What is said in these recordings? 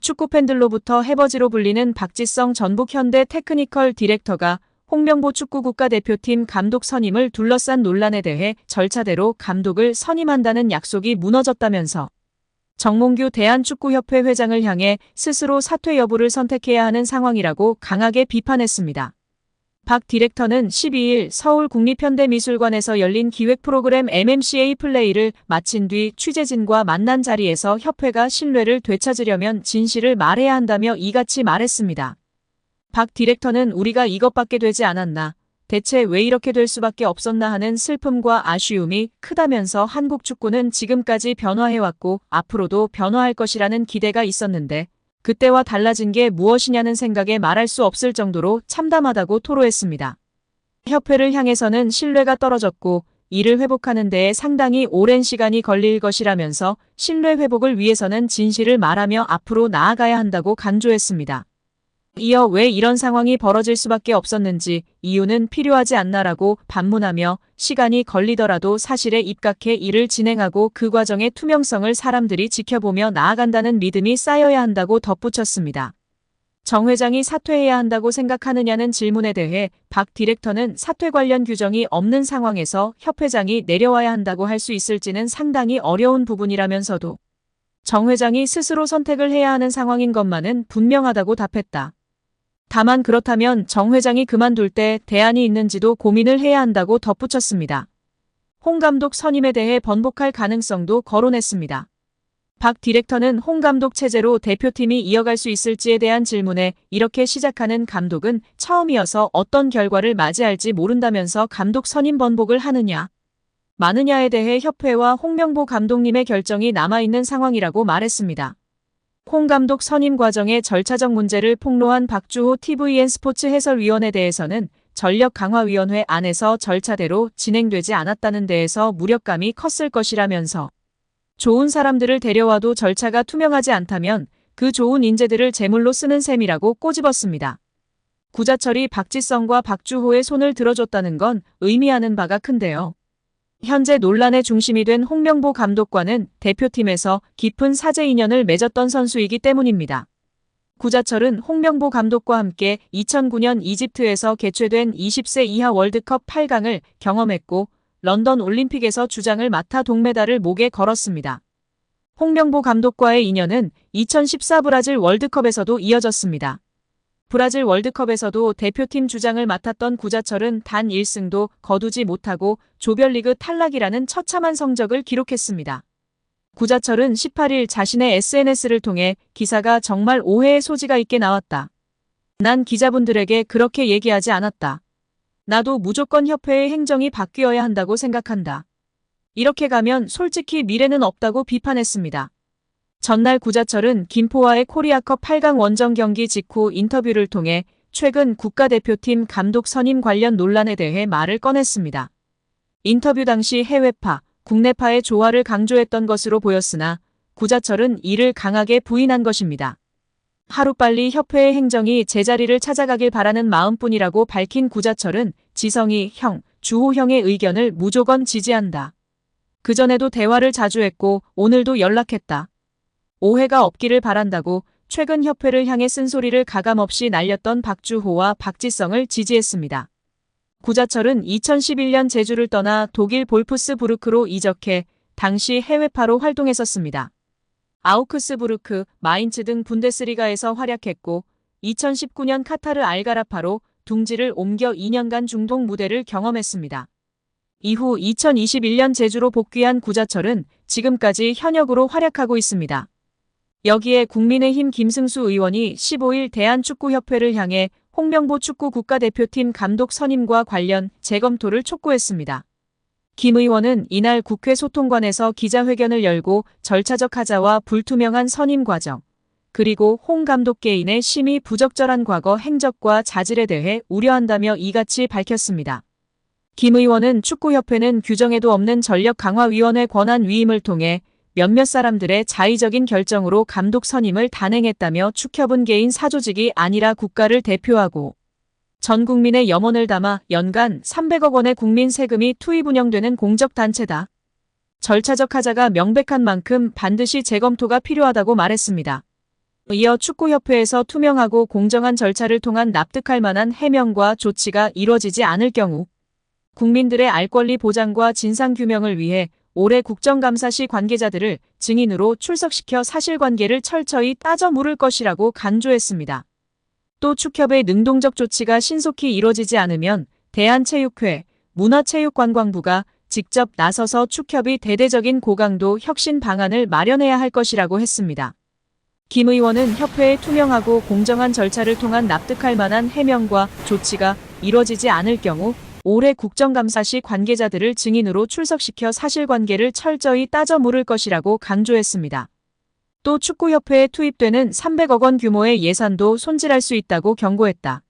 축구팬들로부터 해버지로 불리는 박지성 전북 현대 테크니컬 디렉터가 홍명보 축구 국가대표팀 감독 선임을 둘러싼 논란에 대해 절차대로 감독을 선임한다는 약속이 무너졌다면서 정몽규 대한축구협회 회장을 향해 스스로 사퇴 여부를 선택해야 하는 상황이라고 강하게 비판했습니다. 박 디렉터는 12일 서울국립현대미술관에서 열린 기획 프로그램 MMCA 플레이를 마친 뒤 취재진과 만난 자리에서 협회가 신뢰를 되찾으려면 진실을 말해야 한다며 이같이 말했습니다. 박 디렉터는 우리가 이것밖에 되지 않았나, 대체 왜 이렇게 될 수밖에 없었나 하는 슬픔과 아쉬움이 크다면서 한국 축구는 지금까지 변화해왔고 앞으로도 변화할 것이라는 기대가 있었는데 그때와 달라진 게 무엇이냐는 생각에 말할 수 없을 정도로 참담하다고 토로했습니다. 협회를 향해서는 신뢰가 떨어졌고 이를 회복하는 데에 상당히 오랜 시간이 걸릴 것이라면서 신뢰 회복을 위해서는 진실을 말하며 앞으로 나아가야 한다고 강조했습니다. 이어 왜 이런 상황이 벌어질 수밖에 없었는지 이유는 필요하지 않나라고 반문하며 시간이 걸리더라도 사실에 입각해 일을 진행하고 그 과정의 투명성을 사람들이 지켜보며 나아간다는 믿음이 쌓여야 한다고 덧붙였습니다. 정 회장이 사퇴해야 한다고 생각하느냐는 질문에 대해 박 디렉터는 사퇴 관련 규정이 없는 상황에서 협회장이 내려와야 한다고 할 수 있을지는 상당히 어려운 부분이라면서도 정 회장이 스스로 선택을 해야 하는 상황인 것만은 분명하다고 답했다. 다만 그렇다면 정 회장이 그만둘 때 대안이 있는지도 고민을 해야 한다고 덧붙였습니다. 홍 감독 선임에 대해 번복할 가능성도 거론했습니다. 박 디렉터는 홍 감독 체제로 대표팀이 이어갈 수 있을지에 대한 질문에 이렇게 시작하는 감독은 처음이어서 어떤 결과를 맞이할지 모른다면서 감독 선임 번복을 하느냐, 마느냐에 대해 협회와 홍명보 감독님의 결정이 남아있는 상황이라고 말했습니다. 홍 감독 선임 과정의 절차적 문제를 폭로한 박주호 tvN 스포츠 해설위원에 대해서는 전력강화위원회 안에서 절차대로 진행되지 않았다는 데에서 무력감이 컸을 것이라면서 좋은 사람들을 데려와도 절차가 투명하지 않다면 그 좋은 인재들을 제물로 쓰는 셈이라고 꼬집었습니다. 구자철이 박지성과 박주호의 손을 들어줬다는 건 의미하는 바가 큰데요. 현재 논란의 중심이 된 홍명보 감독과는 대표팀에서 깊은 사제 인연을 맺었던 선수이기 때문입니다. 구자철은 홍명보 감독과 함께 2009년 이집트에서 개최된 20세 이하 월드컵 8강을 경험했고 런던 올림픽에서 주장을 맡아 동메달을 목에 걸었습니다. 홍명보 감독과의 인연은 2014 브라질 월드컵에서도 이어졌습니다. 브라질 월드컵에서도 대표팀 주장을 맡았던 구자철은 단 1승도 거두지 못하고 조별리그 탈락이라는 처참한 성적을 기록했습니다. 구자철은 18일 자신의 SNS를 통해 기사가 정말 오해의 소지가 있게 나왔다. 난 기자분들에게 그렇게 얘기하지 않았다. 나도 무조건 협회의 행정이 바뀌어야 한다고 생각한다. 이렇게 가면 솔직히 미래는 없다고 비판했습니다. 전날 구자철은 김포와의 코리아컵 8강 원정 경기 직후 인터뷰를 통해 최근 국가대표팀 감독 선임 관련 논란에 대해 말을 꺼냈습니다. 인터뷰 당시 해외파, 국내파의 조화를 강조했던 것으로 보였으나 구자철은 이를 강하게 부인한 것입니다. 하루빨리 협회의 행정이 제자리를 찾아가길 바라는 마음뿐이라고 밝힌 구자철은 지성이 형, 주호 형의 의견을 무조건 지지한다. 그전에도 대화를 자주 했고 오늘도 연락했다. 오해가 없기를 바란다고 최근 협회를 향해 쓴소리를 가감없이 날렸던 박주호와 박지성을 지지했습니다. 구자철은 2011년 제주를 떠나 독일 볼프스부르크로 이적해 당시 해외파로 활동했었습니다. 아우크스부르크, 마인츠 등 분데스리가에서 활약했고 2019년 카타르 알가라파로 둥지를 옮겨 2년간 중동 무대를 경험했습니다. 이후 2021년 제주로 복귀한 구자철은 지금까지 현역으로 활약하고 있습니다. 여기에 국민의힘 김승수 의원이 15일 대한축구협회를 향해 홍명보 축구 국가대표팀 감독 선임과 관련 재검토를 촉구했습니다. 김 의원은 이날 국회 소통관에서 기자회견을 열고 절차적 하자와 불투명한 선임 과정, 그리고 홍 감독 개인의 심히 부적절한 과거 행적과 자질에 대해 우려한다며 이같이 밝혔습니다. 김 의원은 축구협회는 규정에도 없는 전력강화위원회 권한 위임을 통해 몇몇 사람들의 자의적인 결정으로 감독 선임을 단행했다며 축협은 개인 사조직이 아니라 국가를 대표하고 전 국민의 염원을 담아 연간 300억 원의 국민 세금이 투입 운영되는 공적단체다. 절차적 하자가 명백한 만큼 반드시 재검토가 필요하다고 말했습니다. 이어 축구협회에서 투명하고 공정한 절차를 통한 납득할 만한 해명과 조치가 이뤄지지 않을 경우 국민들의 알 권리 보장과 진상규명을 위해 올해 국정감사 시 관계자들을 증인으로 출석시켜 사실관계를 철저히 따져 물을 것이라고 간주했습니다. 또 축협의 능동적 조치가 신속히 이뤄지지 않으면 대한체육회, 문화체육관광부가 직접 나서서 축협이 대대적인 고강도 혁신 방안을 마련해야 할 것이라고 했습니다. 김 의원은 협회의 투명하고 공정한 절차를 통한 납득할 만한 해명과 조치가 이뤄지지 않을 경우 올해 국정감사 시 관계자들을 증인으로 출석시켜 사실관계를 철저히 따져 물을 것이라고 강조했습니다. 또 축구협회에 투입되는 300억 원 규모의 예산도 손질할 수 있다고 경고했다.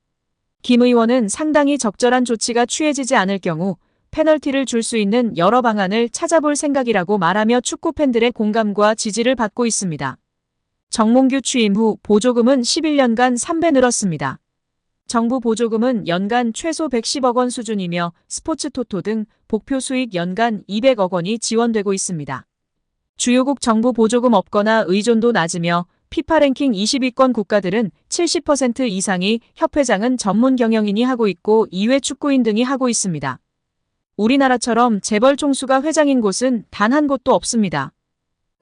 김 의원은 상당히 적절한 조치가 취해지지 않을 경우 페널티를 줄 수 있는 여러 방안을 찾아볼 생각이라고 말하며 축구 팬들의 공감과 지지를 받고 있습니다. 정몽규 취임 후 보조금은 11년간 3배 늘었습니다. 정부 보조금은 연간 최소 110억 원 수준이며 스포츠 토토 등 복표 수익 연간 200억 원이 지원되고 있습니다. 주요국 정부 보조금 없거나 의존도 낮으며 피파 랭킹 20위권 국가들은 70% 이상이 협회장은 전문 경영인이 하고 있고 이외 축구인 등이 하고 있습니다. 우리나라처럼 재벌 총수가 회장인 곳은 단 한 곳도 없습니다.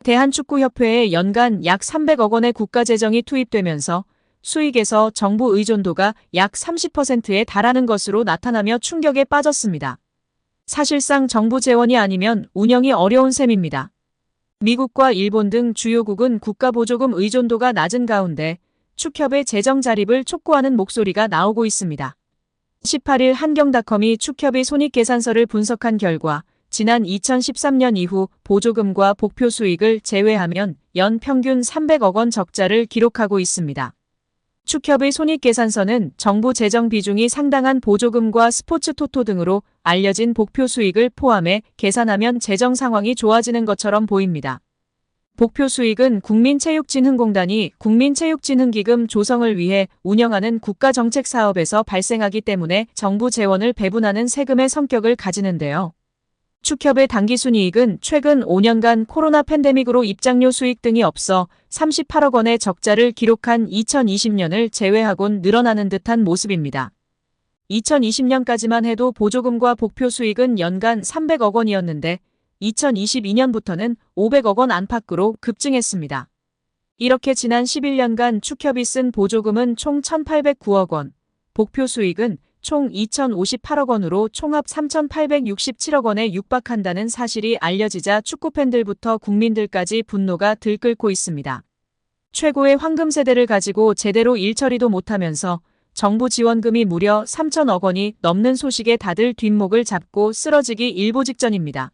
대한축구협회에 연간 약 300억 원의 국가재정이 투입되면서 수익에서 정부 의존도가 약 30%에 달하는 것으로 나타나며 충격에 빠졌습니다. 사실상 정부 재원이 아니면 운영이 어려운 셈입니다. 미국과 일본 등 주요국은 국가보조금 의존도가 낮은 가운데 축협의 재정 자립을 촉구하는 목소리가 나오고 있습니다. 18일 한경닷컴이 축협의 손익계산서를 분석한 결과 지난 2013년 이후 보조금과 복표 수익을 제외하면 연 평균 300억 원 적자를 기록하고 있습니다. 축협의 손익계산서는 정부 재정 비중이 상당한 보조금과 스포츠 토토 등으로 알려진 복표 수익을 포함해 계산하면 재정 상황이 좋아지는 것처럼 보입니다. 복표 수익은 국민체육진흥공단이 국민체육진흥기금 조성을 위해 운영하는 국가정책사업에서 발생하기 때문에 정부 재원을 배분하는 세금의 성격을 가지는데요. 축협의 당기순이익은 최근 5년간 코로나 팬데믹으로 입장료 수익 등이 없어 38억 원의 적자를 기록한 2020년을 제외하곤 늘어나는 듯한 모습입니다. 2020년까지만 해도 보조금과 복표 수익은 연간 300억 원이었는데 2022년부터는 500억 원 안팎으로 급증했습니다. 이렇게 지난 11년간 축협이 쓴 보조금은 총 1,809억 원, 복표 수익은 총 2,058억 원으로 총합 3,867억 원에 육박한다는 사실이 알려지자 축구팬들부터 국민들까지 분노가 들끓고 있습니다. 최고의 황금 세대를 가지고 제대로 일처리도 못하면서 정부 지원금이 무려 3,000억 원이 넘는 소식에 다들 뒷목을 잡고 쓰러지기 일보 직전입니다.